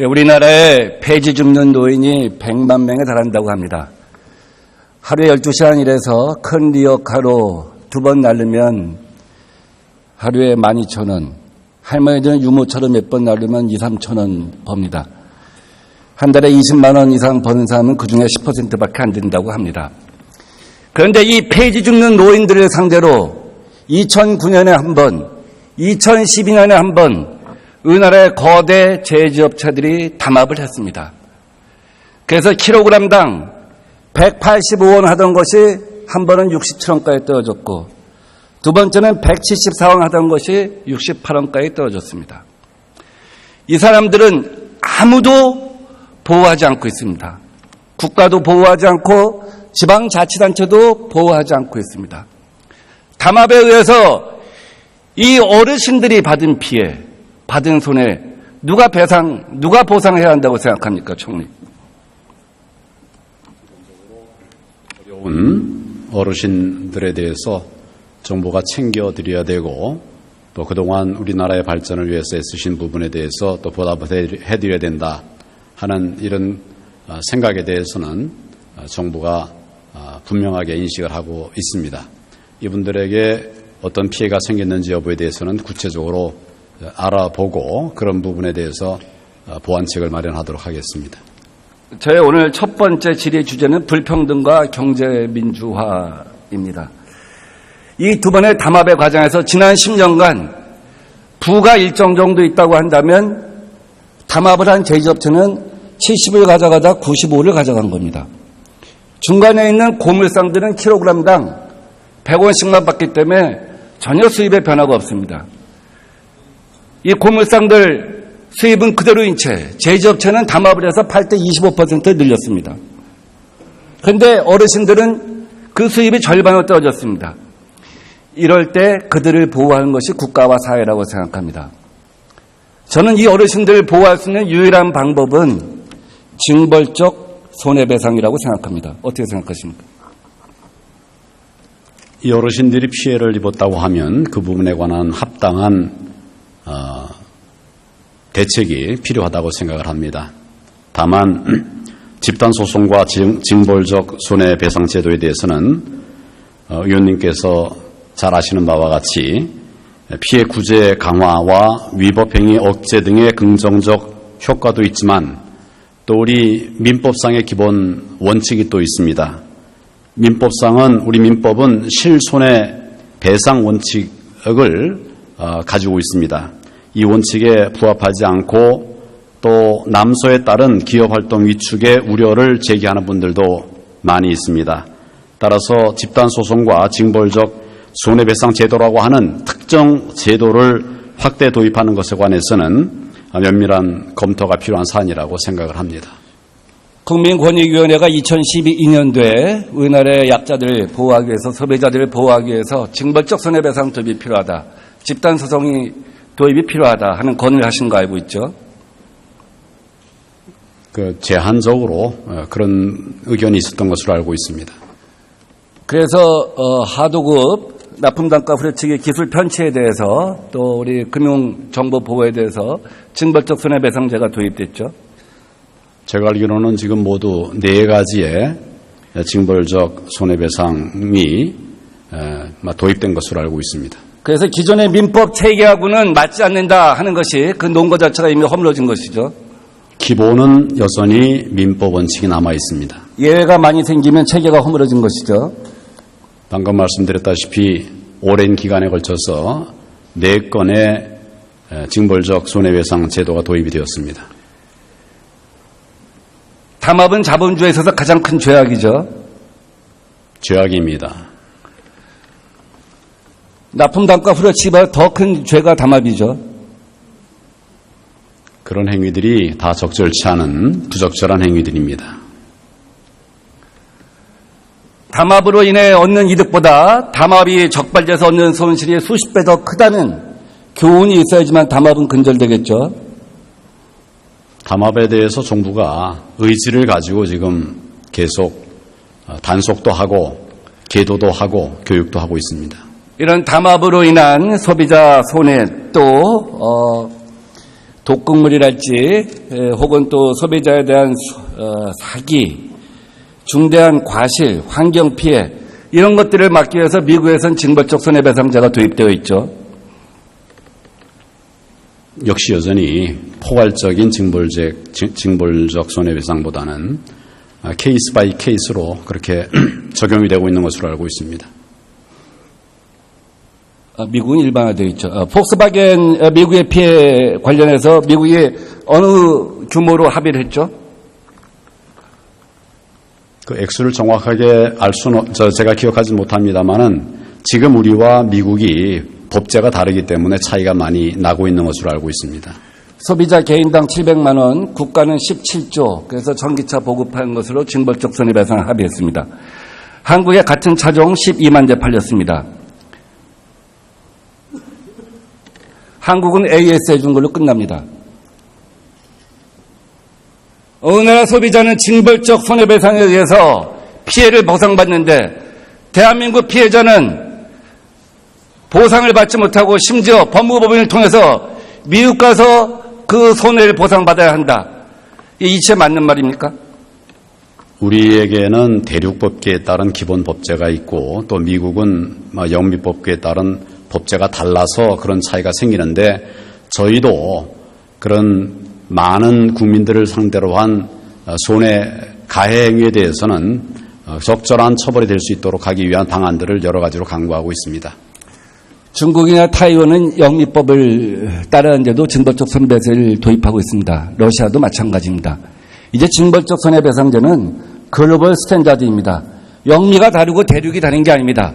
우리나라에 폐지 줍는 노인이 100만 명에 달한다고 합니다. 하루에 12시간 일해서 큰 리어카로 2번 날르면 하루에 12,000원, 할머니들은 유모차로 몇 번 날르면 2, 3,000원 법니다. 한 달에 20만 원 이상 버는 사람은 그중에 10%밖에 안 된다고 합니다. 그런데 이 폐지 줍는 노인들을 상대로 2009년에 한 번, 2012년에 한 번 우리나라의 거대 제조업체들이 담합을 했습니다. 그래서 킬로그램당 185원 하던 것이 한 번은 67원까지 떨어졌고 두 번째는 174원 하던 것이 68원까지 떨어졌습니다. 이 사람들은 아무도 보호하지 않고 있습니다. 국가도 보호하지 않고 지방자치단체도 보호하지 않고 있습니다. 담합에 의해서 이 어르신들이 받은 피해, 받은 손해 누가 보상해야 한다고 생각합니까, 총리? 어려운 어르신들에 대해서 정부가 챙겨드려야 되고 또 그동안 우리나라의 발전을 위해서 애쓰신 부분에 대해서 또 보답을 해드려야 된다 하는 이런 생각에 대해서는 정부가 분명하게 인식을 하고 있습니다. 이분들에게 어떤 피해가 생겼는지 여부에 대해서는 구체적으로 알아보고 그런 부분에 대해서 보완책을 마련하도록 하겠습니다. 저의 오늘 첫 번째 질의 주제는 불평등과 경제민주화입니다. 이 두 번의 담합의 과정에서 지난 10년간 부가 일정 정도 있다고 한다면 담합을 한 제조업체는 70을 가져가다 95를 가져간 겁니다. 중간에 있는 고물상들은 킬로그램당 100원씩만 받기 때문에 전혀 수입에 변화가 없습니다. 이 고물상들 수입은 그대로인 채 제조업체는 담합을 해서 팔 때 25% 늘렸습니다. 그런데 어르신들은 그 수입이 절반으로 떨어졌습니다. 이럴 때 그들을 보호하는 것이 국가와 사회라고 생각합니다. 저는 이 어르신들을 보호할 수 있는 유일한 방법은 징벌적 손해배상이라고 생각합니다. 어떻게 생각하십니까? 이 어르신들이 피해를 입었다고 하면 그 부분에 관한 합당한 대책이 필요하다고 생각을 합니다. 다만 집단소송과 징벌적 손해배상 제도에 대해서는 의원님께서 잘 아시는 바와 같이 피해 구제 강화와 위법행위 억제 등의 긍정적 효과도 있지만 또 우리 민법상의 기본 원칙이 또 있습니다. 우리 민법은 실손해배상 원칙을 가지고 있습니다. 이 원칙에 부합하지 않고 또 남소에 따른 기업활동 위축의 우려를 제기하는 분들도 많이 있습니다. 따라서 집단소송과 징벌적 손해배상 제도라고 하는 특정 제도를 확대 도입하는 것에 관해서는 면밀한 검토가 필요한 사안이라고 생각을 합니다. 국민권익위원회가 2012년도에 우리나라의 약자들을 보호하기 위해서 소비자들을 보호하기 위해서 징벌적 손해배상 도입이 필요하다. 집단소송이 도입이 필요하다 하는 건의를 하신 거 알고 있죠? 제한적으로 그런 의견이 있었던 것으로 알고 있습니다. 그래서 하도급 납품단가 후려치기 기술 편취에 대해서 또 우리 금융정보보호에 대해서 징벌적 손해배상제가 도입됐죠. 제가 알기로는 지금 모두 4가지의 징벌적 손해배상이 도입된 것으로 알고 있습니다. 그래서 기존의 민법 체계하고는 맞지 않는다 하는 것이 그 논거 자체가 이미 허물어진 것이죠. 기본은 여전히 민법 원칙이 남아 있습니다. 예외가 많이 생기면 체계가 허물어진 것이죠. 방금 말씀드렸다시피 오랜 기간에 걸쳐서 4건의 징벌적 손해배상 제도가 도입이 되었습니다. 담합은 자본주의에 있어서 가장 큰 죄악이죠. 죄악입니다. 납품단가 후려치기보다 더 큰 죄가 담합이죠. 그런 행위들이 다 적절치 않은 부적절한 행위들입니다. 담합으로 인해 얻는 이득보다 담합이 적발돼서 얻는 손실이 수십 배 더 크다는 교훈이 있어야지만 담합은 근절되겠죠. 담합에 대해서 정부가 의지를 가지고 지금 계속 단속도 하고 계도도 하고 교육도 하고 있습니다. 이런 담합으로 인한 소비자 손해 또 독극물이랄지 혹은 또 소비자에 대한 사기, 중대한 과실, 환경 피해 이런 것들을 막기 위해서 미국에선 징벌적 손해배상제가 도입되어 있죠. 역시 여전히 포괄적인 징벌적 손해배상보다는 케이스 바이 케이스로 그렇게 적용이 되고 있는 것으로 알고 있습니다. 미국은 일반화되어 있죠. 폭스바겐 미국의 피해 관련해서 미국이 어느 규모로 합의를 했죠? 그 액수를 정확하게 알 수는 제가 기억하지 못합니다만은 지금 우리와 미국이 법제가 다르기 때문에 차이가 많이 나고 있는 것으로 알고 있습니다. 소비자 개인당 700만 원, 국가는 17조. 그래서 전기차 보급한 것으로 징벌적 손해배상 합의했습니다. 한국에 같은 차종 12만 대 팔렸습니다. 한국은 AS 해준 걸로 끝납니다. 어느 나라 소비자는 징벌적 손해배상에 의해서 피해를 보상받는데 대한민국 피해자는 보상을 받지 못하고 심지어 법무법인을 통해서 미국 가서 그 손해를 보상받아야 한다. 이 이치에 맞는 말입니까? 우리에게는 대륙법계에 따른 기본 법제가 있고 또 미국은 영미법계에 따른 법제가 달라서 그런 차이가 생기는데 저희도 그런 많은 국민들을 상대로 한 손해 가해 행위에 대해서는 적절한 처벌이 될 수 있도록 하기 위한 방안들을 여러 가지로 강구하고 있습니다. 중국이나 타이완은 영미법을 따르는데도 징벌적 손해배상을 도입하고 있습니다. 러시아도 마찬가지입니다. 이제 징벌적 손해배상제는 글로벌 스탠다드입니다. 영미가 다르고 대륙이 다른 게 아닙니다.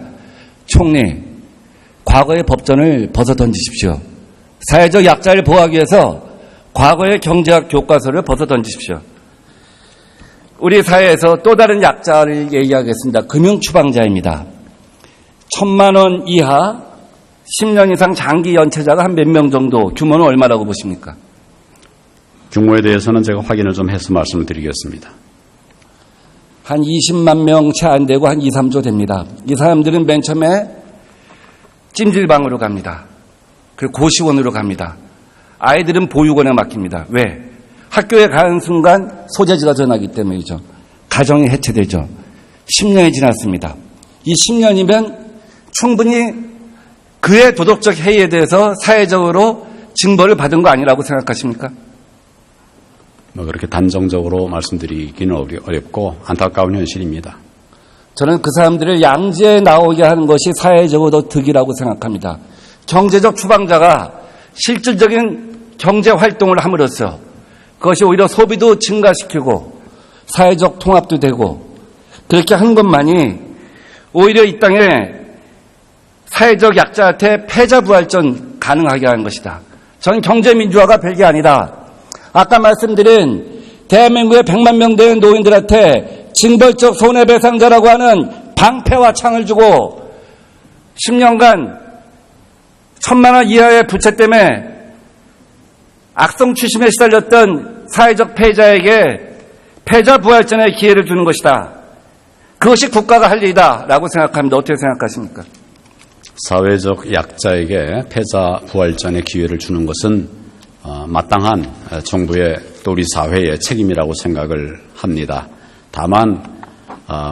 총리, 과거의 법전을 벗어던지십시오. 사회적 약자를 보호하기 위해서 과거의 경제학 교과서를 벗어던지십시오. 우리 사회에서 또 다른 약자를 얘기하겠습니다. 금융추방자입니다. 1,000만 원 이하 10년 이상 장기 연체자가 한 몇 명 정도, 규모는 얼마라고 보십니까? 규모에 대해서는 제가 확인을 좀 해서 말씀을 드리겠습니다. 한 20만 명 채 안 되고 한 2, 3조 됩니다. 이 사람들은 맨 처음에 찜질방으로 갑니다. 그리고 고시원으로 갑니다. 아이들은 보육원에 맡깁니다. 왜? 학교에 가는 순간 소재지가 전하기 때문이죠. 가정이 해체되죠. 10년이 지났습니다. 이 10년이면 충분히 그의 도덕적 해이에 대해서 사회적으로 징벌을 받은 거 아니라고 생각하십니까? 그렇게 단정적으로 말씀드리기는 어렵고 안타까운 현실입니다. 저는 그 사람들을 양지에 나오게 하는 것이 사회적으로 득이라고 생각합니다. 경제적 추방자가 실질적인 경제 활동을 함으로써 그것이 오히려 소비도 증가시키고 사회적 통합도 되고 그렇게 하는 것만이 오히려 이 땅에 사회적 약자한테 패자부활전 가능하게 하는 것이다. 저는 경제민주화가 별게 아니다. 아까 말씀드린 대한민국의 100만 명 되는 노인들한테 징벌적 손해배상자라고 하는 방패와 창을 주고 10년간 1,000만 원 이하의 부채 때문에 악성 추심에 시달렸던 사회적 패자에게 패자부활전의 기회를 주는 것이다. 그것이 국가가 할 일이다 라고 생각합니다. 어떻게 생각하십니까? 사회적 약자에게 패자부활전의 기회를 주는 것은 마땅한 정부의 또 우리 사회의 책임이라고 생각을 합니다. 다만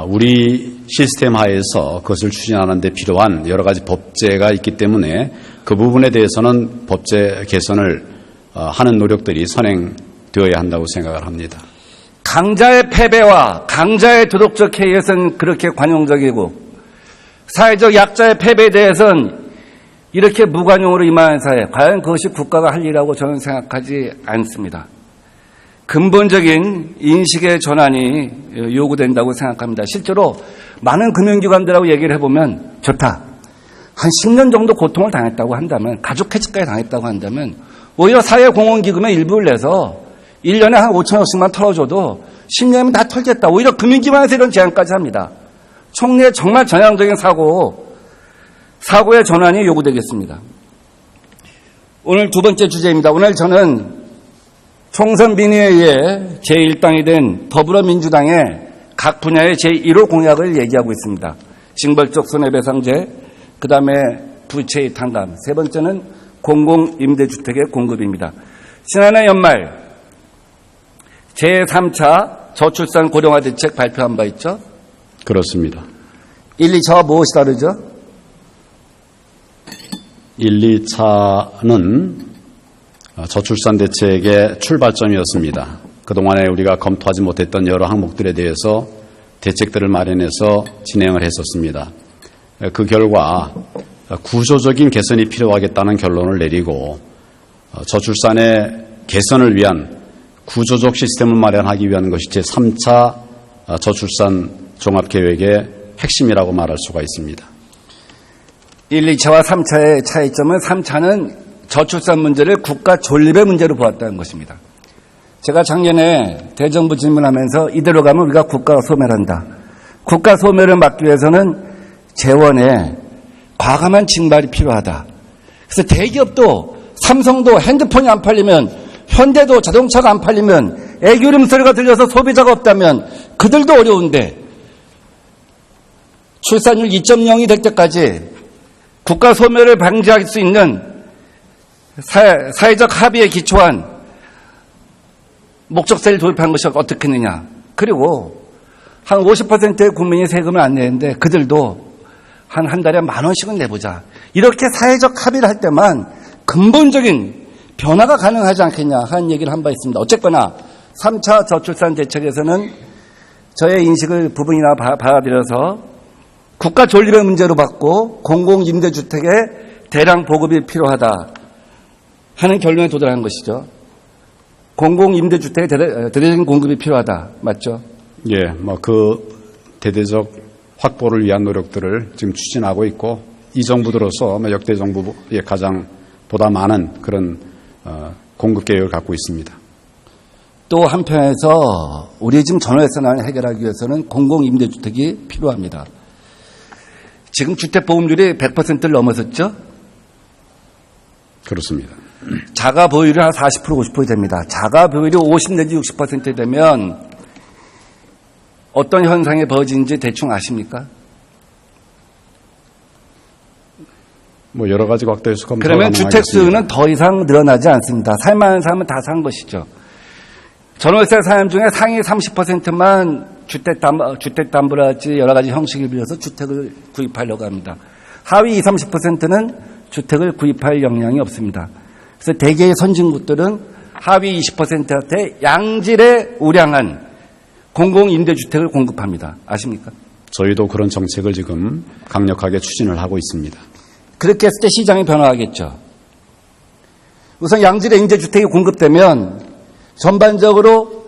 우리 시스템 하에서 그것을 추진하는 데 필요한 여러 가지 법제가 있기 때문에 그 부분에 대해서는 법제 개선을 하는 노력들이 선행되어야 한다고 생각을 합니다. 강자의 패배와 강자의 도덕적 해이에서는 그렇게 관용적이고 사회적 약자의 패배에 대해서는 이렇게 무관용으로 임하는 사회, 과연 그것이 국가가 할 일이라고 저는 생각하지 않습니다. 근본적인 인식의 전환이 요구된다고 생각합니다. 실제로 많은 금융기관들하고 얘기를 해보면 좋다. 한 10년 정도 고통을 당했다고 한다면, 가족해직까지 당했다고 한다면 오히려 사회공헌기금의 일부를 내서 1년에 한 5천억씩만 털어줘도 10년이면 다 털겠다. 오히려 금융기관에서 이런 제안까지 합니다. 총리의 정말 전향적인 사고의 전환이 요구되겠습니다. 오늘 두 번째 주제입니다. 오늘 저는 총선 민의에 의해 제1당이 된 더불어민주당의 각 분야의 제1호 공약을 얘기하고 있습니다. 징벌적 손해배상제, 그 다음에 부채의 탕감, 세 번째는 공공임대주택의 공급입니다. 지난해 연말 제3차 저출산 고령화 대책 발표한 바 있죠? 그렇습니다. 1, 2차와 무엇이 다르죠? 1, 2차는 저출산 대책의 출발점이었습니다. 그동안에 우리가 검토하지 못했던 여러 항목들에 대해서 대책들을 마련해서 진행을 했었습니다. 그 결과 구조적인 개선이 필요하겠다는 결론을 내리고 저출산의 개선을 위한 구조적 시스템을 마련하기 위한 것이 제3차 저출산 종합계획의 핵심이라고 말할 수가 있습니다. 1, 2차와 3차의 차이점은 3차는 저출산 문제를 국가 존립의 문제로 보았다는 것입니다. 제가 작년에 대정부 질문하면서 이대로 가면 우리가 국가 소멸한다. 국가 소멸을 막기 위해서는 재원에 과감한 증발이 필요하다. 그래서 대기업도 삼성도 핸드폰이 안 팔리면 현대도 자동차가 안 팔리면 애기 울음소리가 들려서 소비자가 없다면 그들도 어려운데 출산율 2.0이 될 때까지 국가 소멸을 방지할 수 있는 사회적 합의에 기초한 목적세를 도입한 것이 어떻게 했느냐. 그리고 한 50%의 국민이 세금을 안 내는데 그들도 한 달에 10,000원씩은 내보자. 이렇게 사회적 합의를 할 때만 근본적인 변화가 가능하지 않겠냐 하는 얘기를 한 바 있습니다. 어쨌거나 3차 저출산 대책에서는 저의 인식을 부분이나 받아들여서 국가 존립의 문제로 봤고 공공임대주택의 대량 보급이 필요하다 하는 결론에 도달한 것이죠. 공공임대주택의 대대적인 공급이 필요하다. 맞죠? 예, 그 대대적 확보를 위한 노력들을 지금 추진하고 있고 이 정부 들어서 역대 정부의 가장 보다 많은 그런 공급 계획을 갖고 있습니다. 또 한편에서 우리 지금 전월세난을 해결하기 위해서는 공공임대주택이 필요합니다. 지금 주택보급률이 100%를 넘어섰죠? 그렇습니다. 자가 보유율이 한 40% 50% 됩니다. 자가 보유율이 50 내지 60% 되면 어떤 현상이 벌어지는지 대충 아십니까? 여러 가지 각도에서 검토가 그러면 가능하겠습니다. 주택수는 더 이상 늘어나지 않습니다. 살만한 사람은 다 산 것이죠. 전월세 사람 중에 상위 30%만 주택담보랄지 여러 가지 형식을 빌려서 주택을 구입하려고 합니다. 하위 20, 30%는 주택을 구입할 역량이 없습니다. 그래서 대개의 선진국들은 하위 20%한테 양질의 우량한 공공임대주택을 공급합니다. 아십니까? 저희도 그런 정책을 지금 강력하게 추진을 하고 있습니다. 그렇게 했을 때 시장이 변화하겠죠. 우선 양질의 임대주택이 공급되면 전반적으로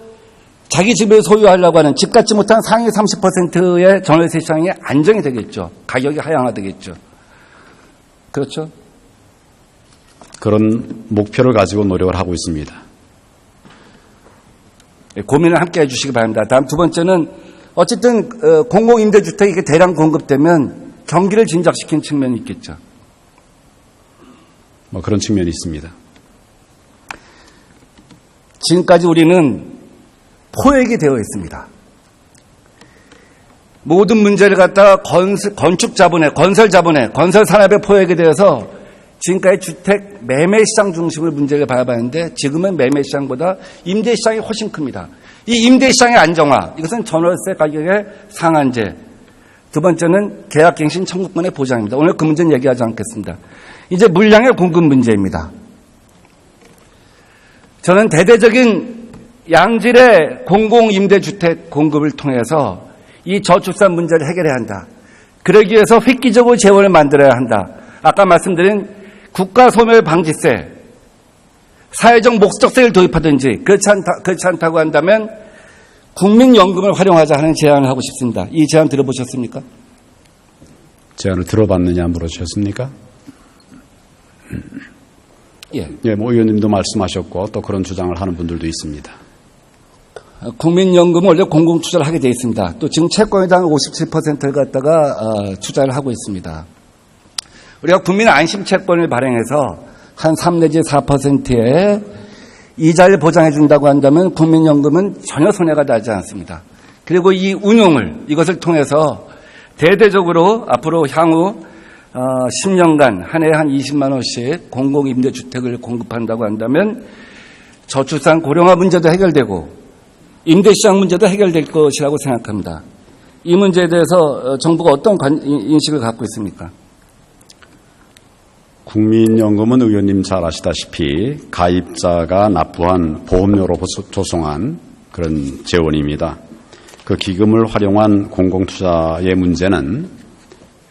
자기 집을 소유하려고 하는 집 갖지 못한 상위 30%의 전월세 시장이 안정이 되겠죠. 가격이 하향화되겠죠. 그렇죠? 그런 목표를 가지고 노력을 하고 있습니다. 고민을 함께 해주시기 바랍니다. 다음 두 번째는 어쨌든 공공임대주택이 이렇게 대량 공급되면 경기를 진작시키는 측면이 있겠죠. 그런 측면이 있습니다. 지금까지 우리는 포획이 되어 있습니다. 모든 문제를 갖다가 건축 자본에, 건설 자본에, 건설 산업에 포획이 되어서 지금까지 주택 매매 시장 중심으로 문제를 바라봤는데 지금은 매매 시장보다 임대 시장이 훨씬 큽니다. 이 임대 시장의 안정화, 이것은 전월세 가격의 상한제. 두 번째는 계약갱신 청구권의 보장입니다. 오늘 그 문제는 얘기하지 않겠습니다. 이제 물량의 공급 문제입니다. 저는 대대적인 양질의 공공임대주택 공급을 통해서 이 저출산 문제를 해결해야 한다. 그러기 위해서 획기적으로 재원을 만들어야 한다. 아까 말씀드린 국가소멸 방지세, 사회적 목적세를 도입하든지 그렇지 않다고 한다면 국민연금을 활용하자 하는 제안을 하고 싶습니다. 이 제안 들어보셨습니까? 제안을 들어봤느냐 물어주셨습니까? 예. 의원님도 말씀하셨고 또 그런 주장을 하는 분들도 있습니다. 국민연금은 원래 공공투자를 하게 되어 있습니다. 또 지금 채권에 대한 57%를 갖다가 투자를 하고 있습니다. 우리가 국민 안심채권을 발행해서 한 3 내지 4%의 이자를 보장해 준다고 한다면 국민연금은 전혀 손해가 나지 않습니다. 그리고 이 운용을 이것을 통해서 대대적으로 앞으로 향후 10년간 한 해에 한 20만 원씩 공공임대주택을 공급한다고 한다면 저출산 고령화 문제도 해결되고 임대시장 문제도 해결될 것이라고 생각합니다. 이 문제에 대해서 정부가 어떤 인식을 갖고 있습니까? 국민연금은 의원님 잘 아시다시피 가입자가 납부한 보험료로 조성한 그런 재원입니다. 그 기금을 활용한 공공투자의 문제는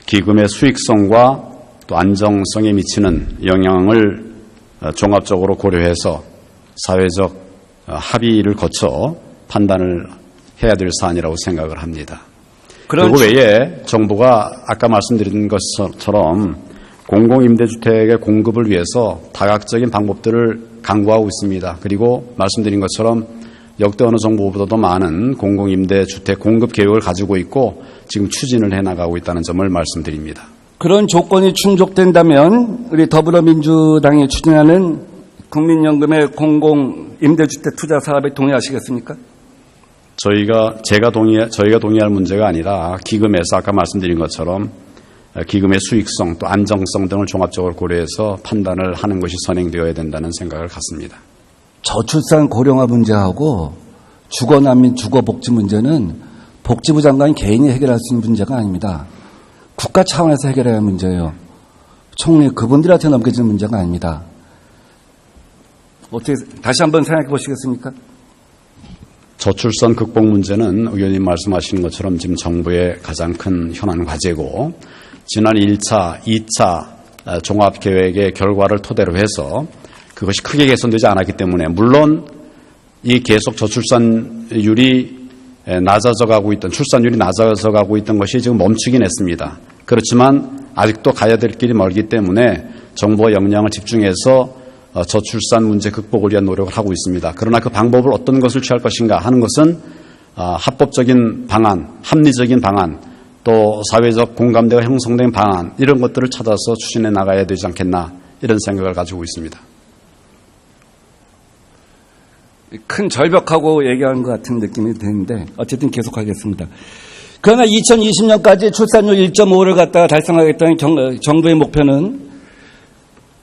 기금의 수익성과 또 안정성에 미치는 영향을 종합적으로 고려해서 사회적 합의를 거쳐 판단을 해야 될 사안이라고 생각을 합니다. 그리고 외에 정부가 아까 말씀드린 것처럼 공공임대주택의 공급을 위해서 다각적인 방법들을 강구하고 있습니다. 그리고 말씀드린 것처럼 역대 어느 정부보다도 많은 공공임대주택 공급 계획을 가지고 있고 지금 추진을 해나가고 있다는 점을 말씀드립니다. 그런 조건이 충족된다면 우리 더불어민주당이 추진하는 국민연금의 공공임대주택 투자 사업에 동의하시겠습니까? 저희가 동의할 문제가 아니라 기금에서 아까 말씀드린 것처럼 기금의 수익성 또 안정성 등을 종합적으로 고려해서 판단을 하는 것이 선행되어야 된다는 생각을 갖습니다. 저출산 고령화 문제하고 주거난민 주거복지 문제는 복지부 장관이 개인이 해결할 수 있는 문제가 아닙니다. 국가 차원에서 해결해야 할 문제예요. 총리 그분들한테 넘겨지는 문제가 아닙니다. 어떻게 다시 한번 생각해 보시겠습니까? 저출산 극복 문제는 의원님 말씀하시는 것처럼 지금 정부의 가장 큰 현안 과제고 지난 1차, 2차 종합계획의 결과를 토대로 해서 그것이 크게 개선되지 않았기 때문에 물론 이 계속 저출산율이 낮아져가고 있던 출산율이 낮아져가고 있던 것이 지금 멈추긴 했습니다. 그렇지만 아직도 가야 될 길이 멀기 때문에 정부가 역량을 집중해서 저출산 문제 극복을 위한 노력을 하고 있습니다. 그러나 그 방법을 어떤 것을 취할 것인가 하는 것은 합법적인 방안, 합리적인 방안, 또 사회적 공감대가 형성된 방안 이런 것들을 찾아서 추진해 나가야 되지 않겠나 이런 생각을 가지고 있습니다. 큰 절벽하고 얘기하는 것 같은 느낌이 드는데 어쨌든 계속하겠습니다. 그러나 2020년까지 출산율 1.5를 갖다가 달성하겠다는 정부의 목표는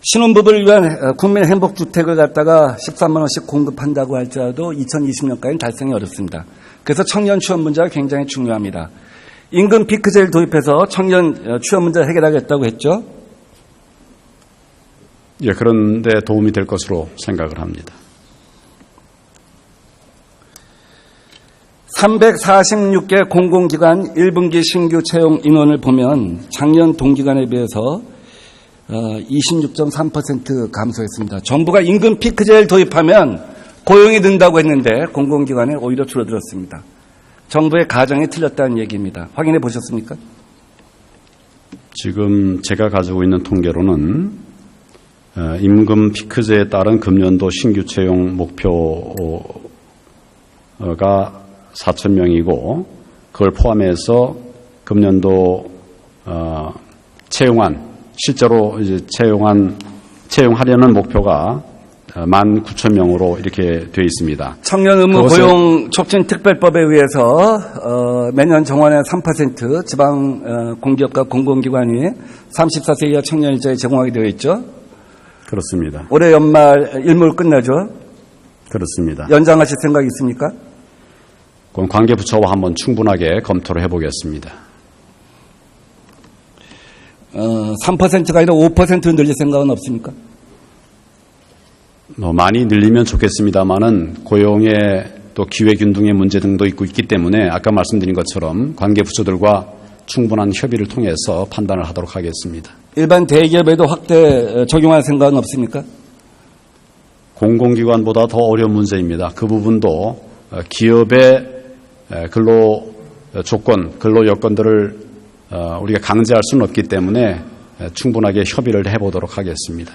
신혼부부를 위한 국민 행복주택을 갖다가 13만 원씩 공급한다고 할지라도 2020년까지는 달성이 어렵습니다. 그래서 청년 취업 문제가 굉장히 중요합니다. 임금 피크제를 도입해서 청년 취업 문제를 해결하겠다고 했죠? 예, 그런데 도움이 될 것으로 생각을 합니다. 346개 공공기관 1분기 신규 채용 인원을 보면 작년 동기간에 비해서 26.3% 감소했습니다. 정부가 임금 피크제를 도입하면 고용이 는다고 했는데 공공기관에 오히려 줄어들었습니다. 정부의 가정이 틀렸다는 얘기입니다. 확인해 보셨습니까? 지금 제가 가지고 있는 통계로는 임금 피크제에 따른 금년도 신규 채용 목표가 4,000명이고 그걸 포함해서 금년도 실제로 이제 채용하려는 목표가 19,000명으로 이렇게 되어 있습니다. 청년 의무 고용 촉진 특별법에 의해서 매년 정원의 3% 지방 공기업과 공공기관이 34세 이하 청년 일자리 제공하게 되어 있죠. 그렇습니다. 올해 연말 일몰 끝나죠. 그렇습니다. 연장하실 생각이 있습니까? 그럼 관계부처와 한번 충분하게 검토를 해보겠습니다. 3%가 아니라 5% 늘릴 생각은 없습니까? 많이 늘리면 좋겠습니다만은 고용의 또 기회균등의 문제 등도 있기 때문에 아까 말씀드린 것처럼 관계부처들과 충분한 협의를 통해서 판단을 하도록 하겠습니다. 일반 대기업에도 확대 적용할 생각은 없습니까? 공공기관보다 더 어려운 문제입니다. 그 부분도 기업의 근로 조건, 근로 여건들을 우리가 강제할 수는 없기 때문에 충분하게 협의를 해보도록 하겠습니다.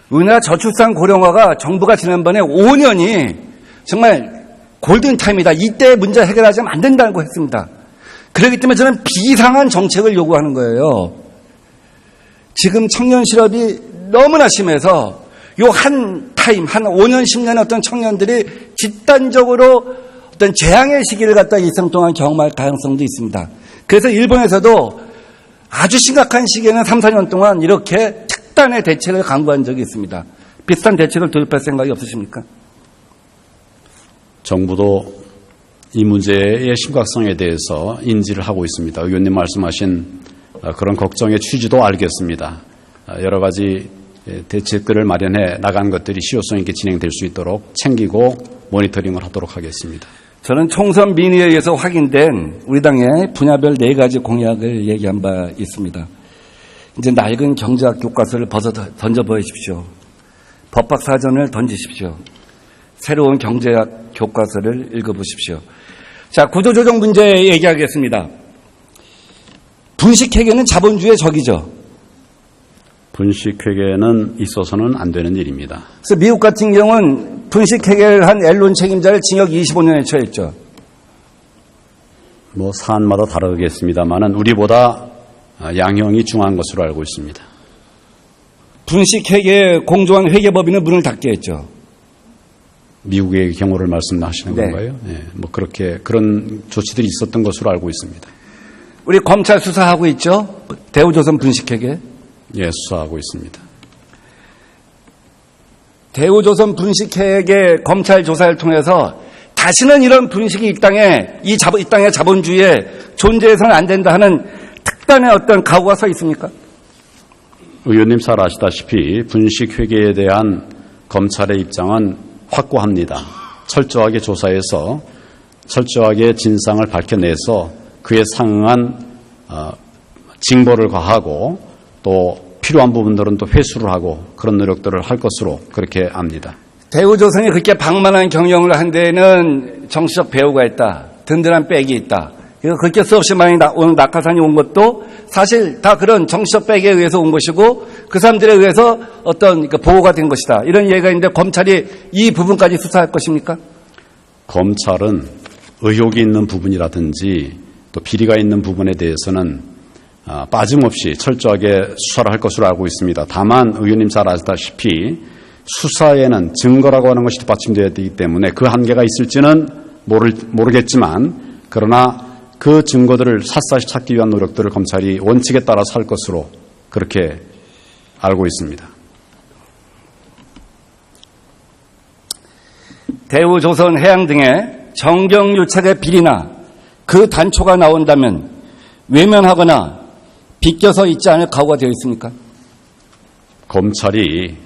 우리나라 저출산 고령화가 정부가 지난번에 5년이 정말 골든타임이다. 이때 문제 해결하지 않으면 안 된다고 했습니다. 그렇기 때문에 저는 비상한 정책을 요구하는 거예요. 지금 청년 실업이 너무나 심해서 요 한 5년, 10년의 어떤 청년들이 집단적으로 어떤 재앙의 시기를 갖다 일생 동안 경험할 가능성도 있습니다. 그래서 일본에서도 아주 심각한 시기에는 3, 4년 동안 이렇게 특단의 대책을 강구한 적이 있습니다. 비슷한 대책을 도입할 생각이 없으십니까? 정부도 이 문제의 심각성에 대해서 인지를 하고 있습니다. 의원님 말씀하신 그런 걱정의 취지도 알겠습니다. 여러 가지 대책들을 마련해 나간 것들이 실효성 있게 진행될 수 있도록 챙기고 모니터링을 하도록 하겠습니다. 저는 총선 민의에 의해서 확인된 우리 당의 분야별 4가지 공약을 얘기한 바 있습니다. 이제 낡은 경제학 교과서를 벗어 던져 보십시오. 법학사전을 던지십시오. 새로운 경제학 교과서를 읽어보십시오. 자, 구조조정 문제 얘기하겠습니다. 분식회계는 자본주의의 적이죠. 분식회계는 있어서는 안 되는 일입니다. 그래서 미국 같은 경우는 분식회계를 한 앨런 책임자를 징역 25년에 처했죠. 뭐 사안마다 다르겠습니다만은 우리보다 양형이 중한 것으로 알고 있습니다. 분식회계 공정한 회계법인은 문을 닫게 했죠. 미국의 경우를 말씀하시는 네. 건가요? 네, 뭐 그런 조치들이 있었던 것으로 알고 있습니다. 우리 검찰 수사하고 있죠. 대우조선 분식회계. 예, 수사하고 있습니다. 대우조선 분식회계 검찰 조사를 통해서 다시는 이런 분식이 이 땅의 자본주의에 존재해서는 안 된다 하는 특단의 어떤 각오가 서 있습니까? 의원님 잘 아시다시피 분식회계에 대한 검찰의 입장은 확고합니다. 철저하게 조사해서 철저하게 진상을 밝혀내서 그에 상응한 징벌을 가하고 또 필요한 부분들은 또 회수를 하고 그런 노력들을 할 것으로 그렇게 압니다. 대우조선이 그렇게 방만한 경영을 한 데에는 정치적 배후가 있다. 든든한 백이 있다. 그렇게 수없이 많이 오는 낙하산이 온 것도 사실 다 그런 정치적 백에 의해서 온 것이고 그 사람들에 의해서 어떤 보호가 된 것이다. 이런 얘기가 있는데 검찰이 이 부분까지 수사할 것입니까? 검찰은 의혹이 있는 부분이라든지 또 비리가 있는 부분에 대해서는 빠짐없이 철저하게 수사를 할 것으로 알고 있습니다. 다만 의원님 잘 아시다시피 수사에는 증거라고 하는 것이 뒷받침되어야 되기 때문에 그 한계가 있을지는 모르겠지만 그러나 그 증거들을 샅샅이 찾기 위한 노력들을 검찰이 원칙에 따라서 할 것으로 그렇게 알고 있습니다. 대우조선 해양 등의 정경유착의 비리나 그 단초가 나온다면 외면하거나 비껴서 있지 않을 각오가 되어 있습니까? 검찰이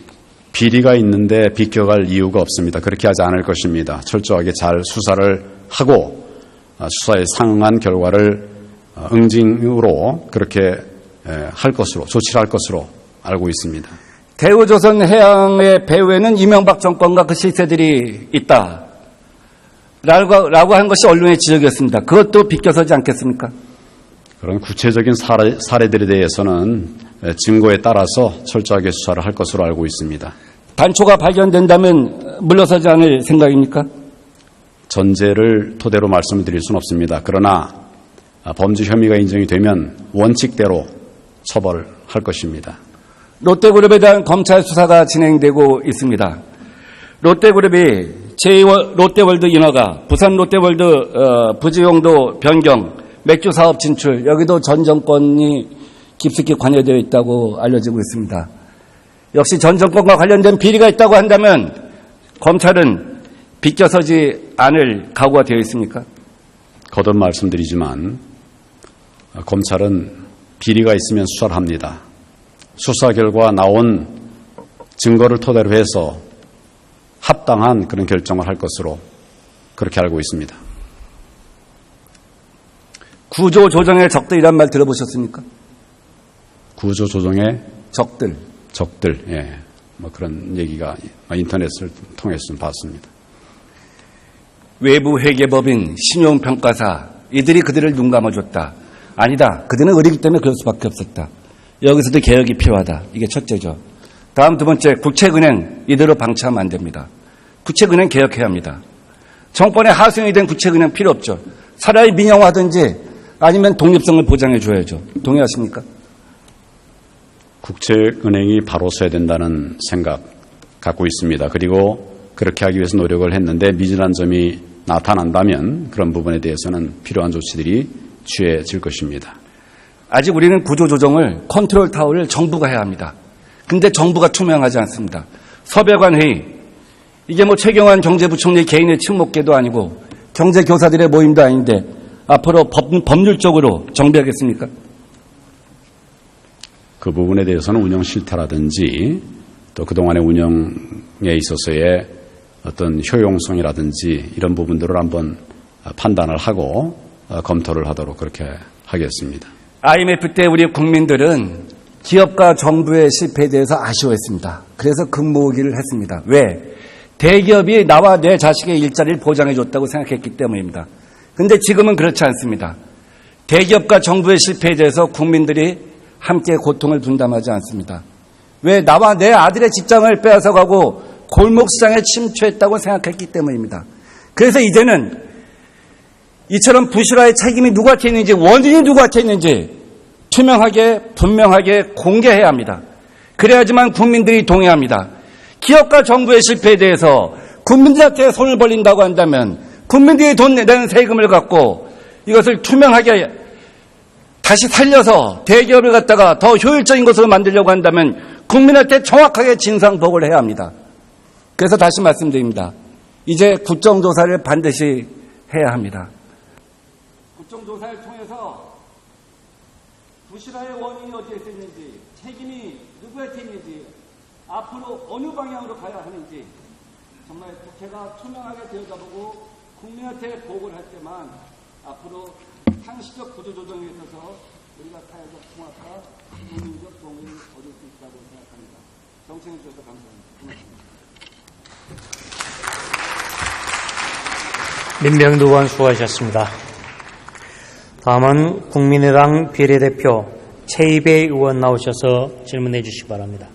비리가 있는데 비껴갈 이유가 없습니다. 그렇게 하지 않을 것입니다. 철저하게 잘 수사를 하고 수사에 상응한 결과를 응징으로 그렇게 할 것으로 조치를 할 것으로 알고 있습니다. 대우조선 해양의 배후에는 이명박 정권과 그 실세들이 있다. 라고 한 것이 언론의 지적이었습니다. 그것도 비껴서지 않겠습니까? 그런 구체적인 사례들에 대해서는 증거에 따라서 철저하게 수사를 할 것으로 알고 있습니다. 단초가 발견된다면 물러서지 않을 생각입니까? 전제를 토대로 말씀을 드릴 수는 없습니다. 그러나 범죄 혐의가 인정이 되면 원칙대로 처벌할 것입니다. 롯데그룹에 대한 검찰 수사가 진행되고 있습니다. 롯데그룹이 롯데월드 인허가, 부산 롯데월드 부지용도 변경, 맥주 사업 진출, 여기도 전 정권이 깊숙이 관여되어 있다고 알려지고 있습니다. 역시 전 정권과 관련된 비리가 있다고 한다면 검찰은 비껴서지 않을 각오가 되어 있습니까? 거듭 말씀드리지만 검찰은 비리가 있으면 수사를 합니다. 수사 결과 나온 증거를 토대로 해서 합당한 그런 결정을 할 것으로 그렇게 알고 있습니다. 구조조정의 적들이란 말 들어보셨습니까? 구조조정의 적들. 예. 뭐 그런 얘기가 인터넷을 통해서 좀 봤습니다. 외부 회계법인, 신용평가사, 이들이 그들을 눈 감아줬다. 아니다. 그들은 의리기 때문에 그럴 수밖에 없었다. 여기서도 개혁이 필요하다. 이게 첫째죠. 다음 두 번째, 국책은행 이대로 방치하면 안 됩니다. 국책은행 개혁해야 합니다. 정권에 하수인이 된 국책은행 필요 없죠. 차라리 민영화하든지 아니면 독립성을 보장해 줘야죠. 동의하십니까? 국책은행이 바로 서야 된다는 생각 갖고 있습니다. 그리고 그렇게 하기 위해서 노력을 했는데 미진한 점이 나타난다면 그런 부분에 대해서는 필요한 조치들이 취해질 것입니다. 아직 우리는 구조조정을 컨트롤 타워를 정부가 해야 합니다. 근데 정부가 투명하지 않습니다. 서별관 회의, 이게 뭐 최경환 경제부총리 개인의 친목계도 아니고 경제교사들의 모임도 아닌데 앞으로 법률적으로 정비하겠습니까? 그 부분에 대해서는 운영 실태라든지 또 그동안의 운영에 있어서의 어떤 효용성이라든지 이런 부분들을 한번 판단을 하고 검토를 하도록 그렇게 하겠습니다. IMF 때 우리 국민들은 기업과 정부의 실패에 대해서 아쉬워했습니다. 그래서 근무오기를 했습니다. 왜? 대기업이 나와 내 자식의 일자리를 보장해 줬다고 생각했기 때문입니다. 그런데 지금은 그렇지 않습니다. 대기업과 정부의 실패에 대해서 국민들이 함께 고통을 분담하지 않습니다. 왜? 나와 내 아들의 직장을 빼앗아가고 골목시장에 침투했다고 생각했기 때문입니다. 그래서 이제는 이처럼 부실화의 책임이 누구한테 있는지, 원인이 누구한테 있는지 투명하게 분명하게 공개해야 합니다. 그래야지만 국민들이 동의합니다. 기업과 정부의 실패에 대해서 국민들한테 손을 벌린다고 한다면 국민들이 돈 내는 세금을 갖고 이것을 투명하게 다시 살려서 대기업을 갖다가 더 효율적인 것으로 만들려고 한다면 국민한테 정확하게 진상보고를 해야 합니다. 그래서 다시 말씀드립니다. 이제 국정조사를 반드시 해야 합니다. 국정조사를 통해서 부실화의 원인이 어디에 있는지, 책임이 누구한테 있는지, 앞으로 어느 방향으로 가야 하는지 정말 국회가 투명하게 들여다보고 국민한테 보고를 할 때만 앞으로 상시적 구조조정에 있어서 우리가 사회적 통합과 국민적 동의를 얻을 수 있다고 생각합니다. 정치해 주셔서 감사합니다. 민병두 의원 수고하셨습니다. 다음은 국민의당 비례대표 최이배 의원 나오셔서 질문해 주시기 바랍니다.